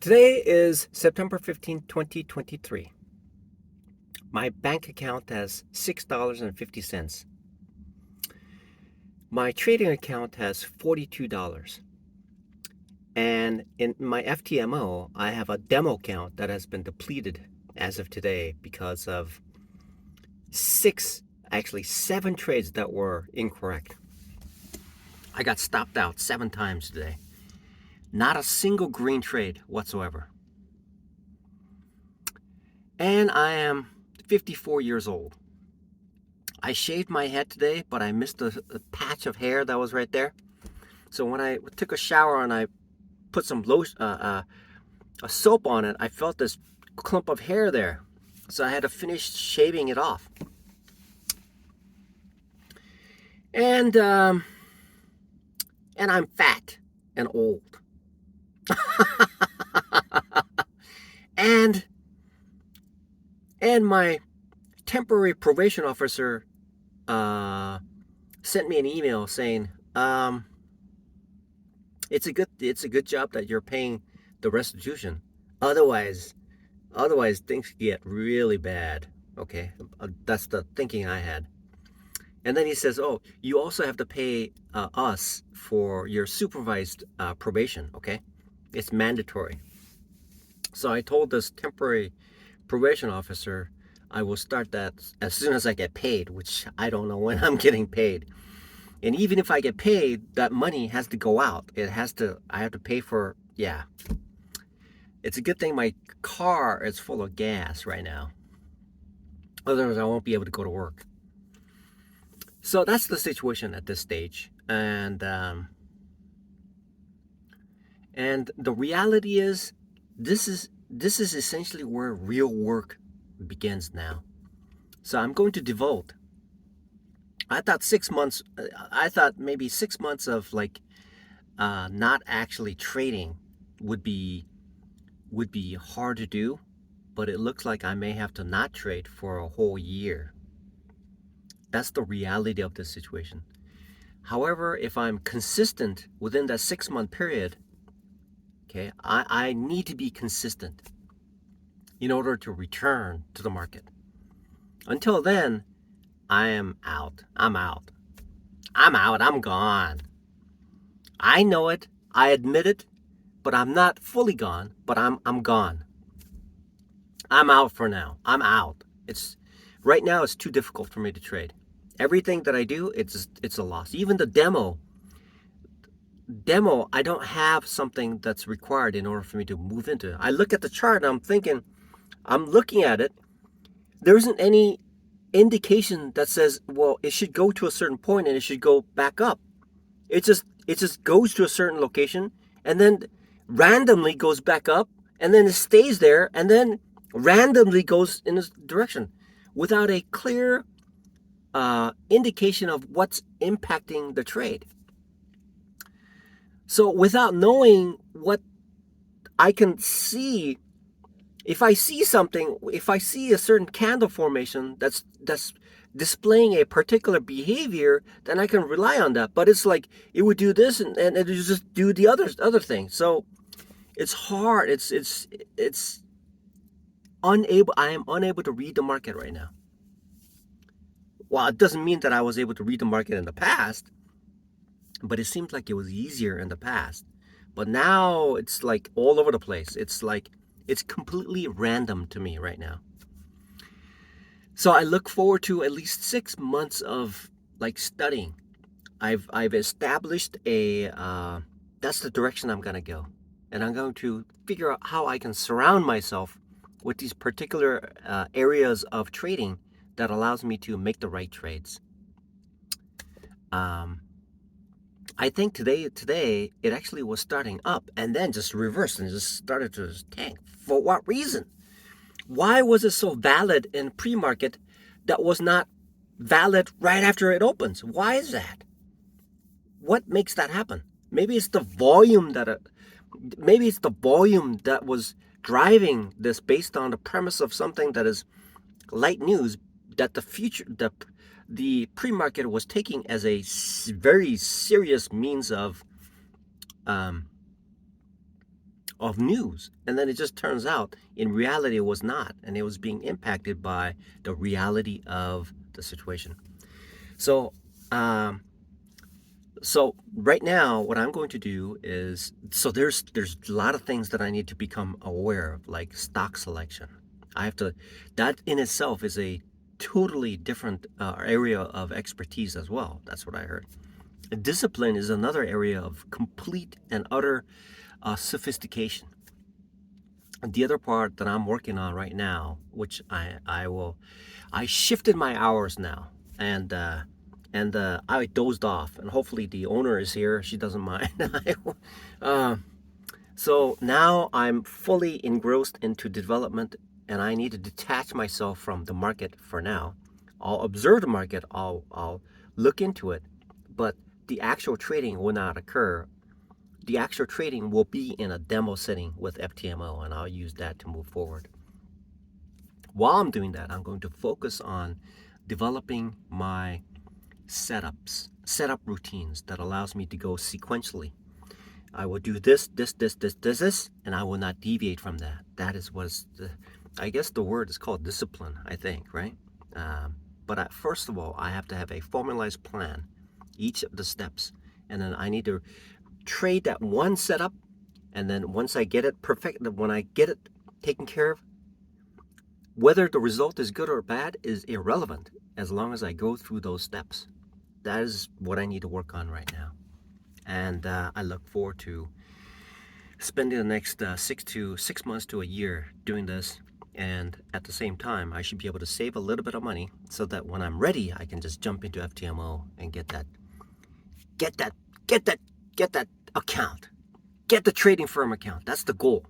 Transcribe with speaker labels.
Speaker 1: Today is September 15th, 2023. My bank account has $6.50. My trading account has $42. And in my FTMO, I have a demo account that has been depleted as of today because of seven trades that were incorrect. I got stopped out 7 times today. Not a single green trade whatsoever. And I am 54 years old. I shaved my head today, but I missed a patch of hair that was right there. So when I took a shower and I put some lotion, a soap on it, I felt this clump of hair there. So I had to finish shaving it off. And I'm fat and old. and my temporary probation officer sent me an email saying, it's a good job that you're paying the restitution. Otherwise things get really bad. Okay, that's the thinking I had. And then he says, "Oh, you also have to pay us for your supervised probation. Okay, it's mandatory." So I told this temporary probation officer I will start that as soon as I get paid, which I don't know when I'm getting paid. And even if I get paid, that money has to go out. I have to pay for, yeah. It's a good thing my car is full of gas right now. Otherwise, I won't be able to go to work. So that's the situation at this stage. And the reality is, this is essentially where real work begins now. So I'm going to devote. I thought maybe 6 months of not actually trading would be hard to do, but it looks like I may have to not trade for a whole year. That's the reality of this situation. However, if I'm consistent within that 6-month period, okay, I need to be consistent in order to return to the market. Until then, I am out. I'm out. I'm gone. I know it. I admit it. But I'm not fully gone. But I'm gone. I'm out for now. I'm out. Right now it's too difficult for me to trade. Everything that I do, it's a loss. Even the demo, I don't have something that's required in order for me to move into it. I look at the chart and I'm looking at it. There isn't any indication that says, well, it should go to a certain point and it should go back up. It just goes to a certain location and then randomly goes back up and then it stays there and then randomly goes in this direction without a clear indication of what's impacting the trade. So without knowing what I can see, if I see a certain candle formation that's displaying a particular behavior, then I can rely on that. But it's like it would do this and it would just do the other thing. So it's hard. It's unable. I am unable to read the market right now. Well, it doesn't mean that I was able to read the market in the past, but it seems like it was easier in the past. But now it's like all over the place. It's like it's completely random to me right now. So I look forward to at least 6 months of studying. I've established that's the direction I'm gonna go, and I'm going to figure out how I can surround myself with these particular areas of trading that allows me to make the right trades. I think today it actually was starting up and then just reversed and just started to tank. For what reason? Why was it so valid in pre-market that was not valid right after it opens? Why is that? What makes that happen? Maybe it's the volume that was driving this based on the premise of something that is light news that the pre-market was taking as a very serious means of of news. And then it just turns out in reality it was not. And it was being impacted by the reality of the situation. So, um, so right now, what I'm going to do is there's a lot of things that I need to become aware of, like stock selection. I have to that in itself is a totally different area of expertise as well. That's what I heard. Discipline is another area of complete and utter sophistication. The other part that I'm working on right now, which I shifted my hours now, and I dozed off, and hopefully the owner is here. She doesn't mind. uh, so now I'm fully engrossed into development, and I need to detach myself from the market for now. I'll observe the market. I'll look into it, but the actual trading will not occur. The actual trading will be in a demo setting with FTMO, and I'll use that to move forward. While I'm doing that, I'm going to focus on developing my setup routines that allows me to go sequentially. I will do this, and I will not deviate from that. That is what's I guess the word is called discipline, I think, right? But first of all, I have to have a formalized plan, each of the steps, and then I need to trade that one setup, and then once I get it perfect, when I get it taken care of, whether the result is good or bad is irrelevant as long as I go through those steps. That is what I need to work on right now. And I look forward to spending the next 6 months to a year doing this. And at the same time, I should be able to save a little bit of money so that when I'm ready, I can just jump into FTMO and get that account. Get the trading firm account. That's the goal.